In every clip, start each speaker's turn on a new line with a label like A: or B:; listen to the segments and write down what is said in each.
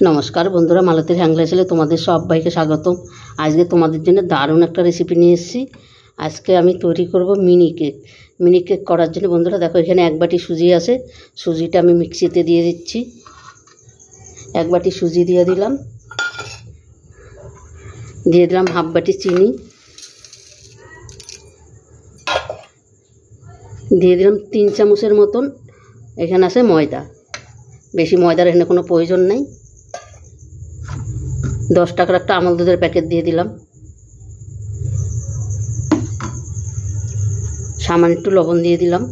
A: নমস্কার বন্ধুরা, মালতীর হ্যাংলাইসেলে তোমাদের সবাইকে স্বাগতম। আজকে তোমাদের জন্য দারুণ একটা রেসিপি নিয়ে এসেছি। আজকে আমি তৈরি করব মিনি কেক। মিনি কেক করার জন্য বন্ধুরা দেখো, এখানে এক বাটি সুজি আছে। সুজিটা আমি মিক্সিতে দিয়ে দিচ্ছি। এক বাটি সুজি দিয়ে দিলাম হাফ বাটি চিনি, দিয়ে দিলাম 3 চামচের মতন এখানে আছে ময়দা। বেশি ময়দার এখানে কোনো প্রয়োজন নেই। 10 টাকার একটা আমল দুধের প্যাকেট দিয়ে দিলাম। সামান্য একটু লবণ দিয়ে দিলাম।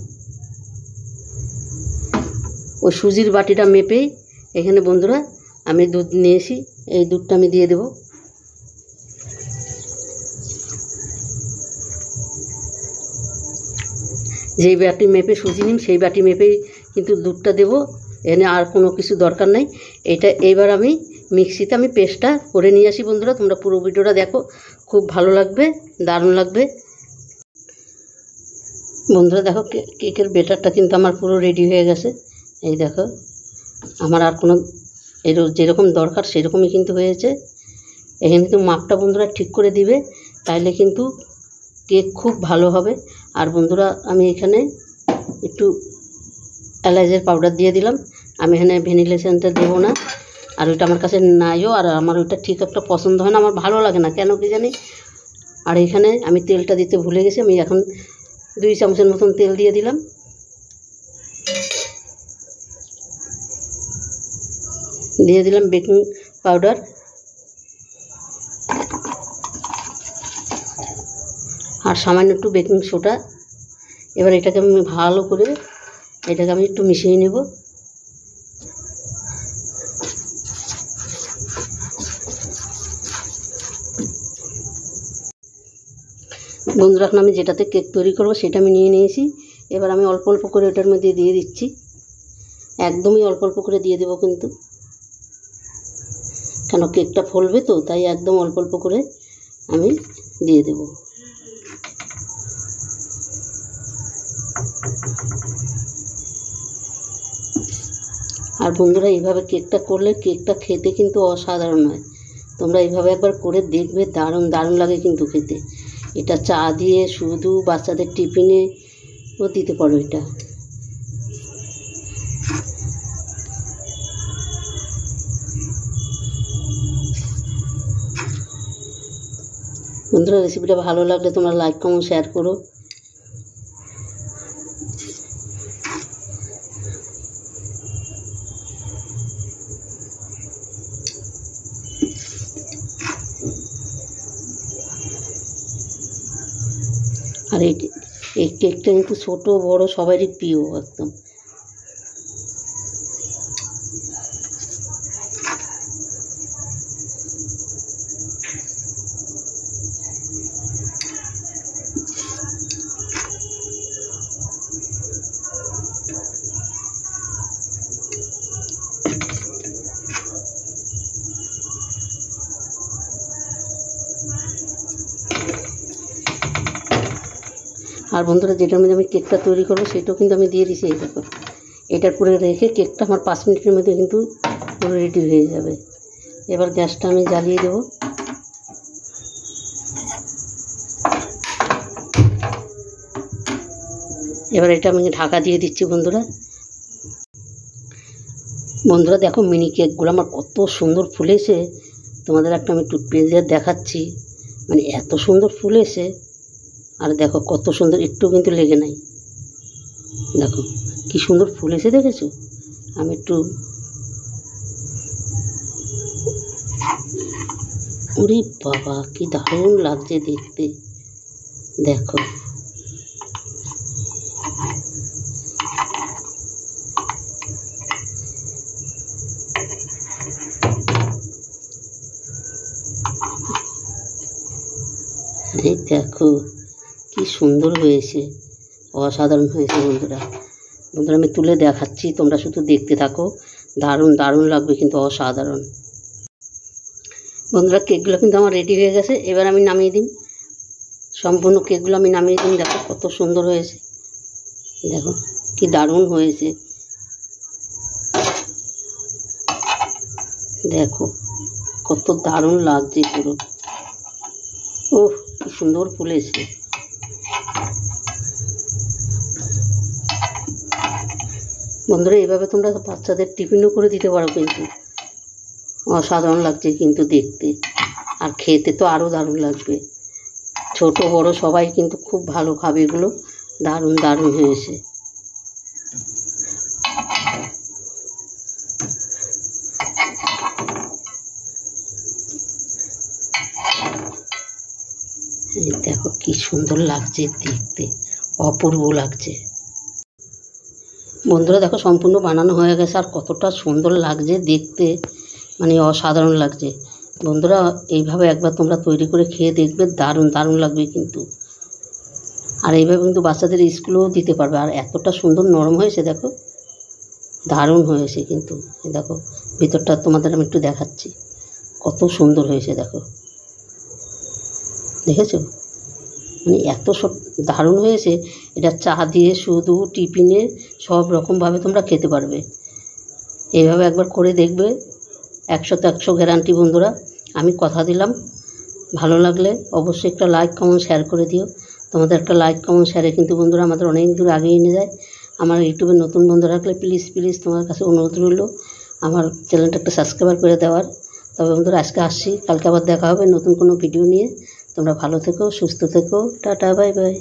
A: ওই সুজির বাটিটা মেপেই এখানে বন্ধুরা আমি দুধ নিয়েছি, এই দুধটা আমি দিয়ে দেব। যেই বাটি মেপে সুজি নিম সেই বাটি মেপেই কিন্তু দুধটা দেব। এখানে আর কোনো কিছু দরকার নাই। এইবার আমি মিক্সিতে পেস্টটা করে নিয়ে আসি। বন্ধুরা তোমরা পুরো ভিডিওটা দেখো, খুব ভালো লাগবে, দারুণ লাগবে। বন্ধুরা দেখো, কেকের ব্যাটারটা কিন্তু আমার পুরো রেডি হয়ে গেছে। এই দেখো, আমার আর কোনো যেরকম দরকার সেরকমই কিন্তু হয়েছে। এখানে কিন্তু মাপটা বন্ধুরা ঠিক করে দিবে, তাইলে কিন্তু কেক খুব ভালো হবে। আর বন্ধুরা আমি এখানে একটু এলাচের পাউডার দিয়ে দিলাম। আমি এখানে ভ্যানিলা এসেন্সটা দেবো না, আর ওইটা আমার কাছে নাইও, আর আমার ওইটা ঠিক একটা পছন্দ হয় না, আমার ভালো লাগে না কেন কি জানি। আর এখানে আমি তেলটা দিতে ভুলে গেছি। আমি এখন 2 চামচের মতন তেল দিয়ে দিলাম। দিয়ে দিলাম বেকিং পাউডার, আর সামান্য একটু বেকিং সোডা। এবার এটাকে আমি ভালো করে একটু মিশিয়ে নেব। বন্ধুরা এখন আমি যেটাতে কেক তৈরি করব সেটা আমি নিয়ে নিয়েছি। এবার আমি অল্প অল্প করে ওটার মধ্যে দিয়ে দিচ্ছি। একদমই অল্প অল্প করে দিয়ে দেবো কিন্তু, কেন কেকটা ফলবে তো, তাই একদম অল্প অল্প করে আমি দিয়ে দেব। আর বন্ধুরা এইভাবে কেকটা করলে কেকটা খেতে কিন্তু অসাধারণ হয়। তোমরা এইভাবে একবার করে দেখবে, দারুণ দারুণ লাগে কিন্তু খেতে। এটা চা দিয়ে শুধু বাচ্চাদের টিফিনে ও দিতে পারো এটা। বন্ধুরা রেসিপিটা ভালো লাগলে তোমরা লাইক কমেন্ট শেয়ার করো। আর এই কেকটা কিন্তু ছোটো বড় সবারই প্রিয় একদম। আর বন্ধুরা যেটার মধ্যে আমি কেকটা তৈরি করবো সেটাও কিন্তু আমি দিয়ে দিছি। এই দেখো, এটার পরে রেখে কেকটা আমার 5 মিনিটের মধ্যে কিন্তু পুরো রেডি হয়ে যাবে। এবার গ্যাসটা আমি জ্বালিয়ে দেব। এবার এটা আমি ঢাকা দিয়ে দিচ্ছি। বন্ধুরা দেখো, মিনি কেকগুলো আমার কত সুন্দর ফুলেছে। তোমাদের একটা আমি টুথপেস্ট দিয়ে দেখাচ্ছি, এত সুন্দর ফুলেছে। আর দেখো কত সুন্দর, একটু কিন্তু লেগে নাই। দেখো কি সুন্দর ফুলেছে, দেখেছো? আমি একটু, ওরে বাবা কি দারুণ লাগছে দেখতে। দেখো এই দেখো কি সুন্দর হয়েছে, অসাধারণ হয়েছে। বন্ধুরা আমি তুলে দেখাচ্ছি, তোমরা শুধু দেখতে থাকো, দারুণ দারুণ লাগবে কিন্তু, অসাধারণ। বন্ধুরা কেকগুলো কিন্তু আমার রেডি হয়ে গেছে। এবার আমি নামিয়ে দিই, সম্পূর্ণ কেকগুলো আমি নামিয়ে দিই। দেখো কত সুন্দর হয়েছে, দেখো কি দারুণ হয়েছে। দেখো কত দারুণ লাগছে পুরো। ওহ, কি সুন্দর ফুলেছে। বন্ধুরা, এইভাবে তোমরা বাচ্চাদের টিফিনও করে দিতে পারো, কিন্তু অসাধারণ লাগছে কিন্তু দেখতে, আর খেতে তো আরও দারুণ লাগবে। ছোট বড় সবাই কিন্তু খুব ভালো খাবে এগুলো। দারুণ দারুণ হয়েছে। এই দেখো কি সুন্দর লাগছে দেখতে, অপূর্ব লাগছে। বন্ধুরা দেখো, সম্পূর্ণ বানানো হয়ে গেছে, আর কতটা সুন্দর লাগছে দেখতে, মানে অসাধারণ লাগছে। বন্ধুরা, এইভাবে একবার তোমরা তৈরি করে খেয়ে দেখবে, দারুণ দারুণ লাগবে কিন্তু। আর এইভাবে কিন্তু বাচ্চাদের স্কুলেও দিতে পারবে। আর এতটা সুন্দর নরম হয়েছে দেখো, দারুণ হয়েছে কিন্তু। দেখো ভিতরটা তোমাদের আমি একটু দেখাচ্ছি, কত সুন্দর হয়েছে দেখো, দেখেছো? মানে এত সব দারুণ হয়েছে। এটা চা দিয়ে, শুধু টিফিনে, সব রকমভাবে তোমরা খেতে পারবে। এইভাবে একবার করে দেখবে, 100-100 গ্যারান্টি। বন্ধুরা, আমি কথা দিলাম। ভালো লাগলে অবশ্যই একটা লাইক কমেন্ট শেয়ার করে দিও। তোমাদের একটা লাইক কমেন্ট শেয়ারে কিন্তু বন্ধুরা আমাদের অনেক দূর আগিয়ে নিয়ে যায়। আমার ইউটিউবে নতুন বন্ধু রাখলে প্লিজ প্লিজ তোমার কাছে অনুরোধ রইল আমার চ্যানেলটা একটা সাবস্ক্রাইব করে দেওয়ার। তবে বন্ধুরা, আজকে আসছি, কালকে আবার দেখা হবে নতুন কোনো ভিডিও নিয়ে। তোমরা ভালো থেকো, সুস্থ থেকো, টাটা, বাই বাই।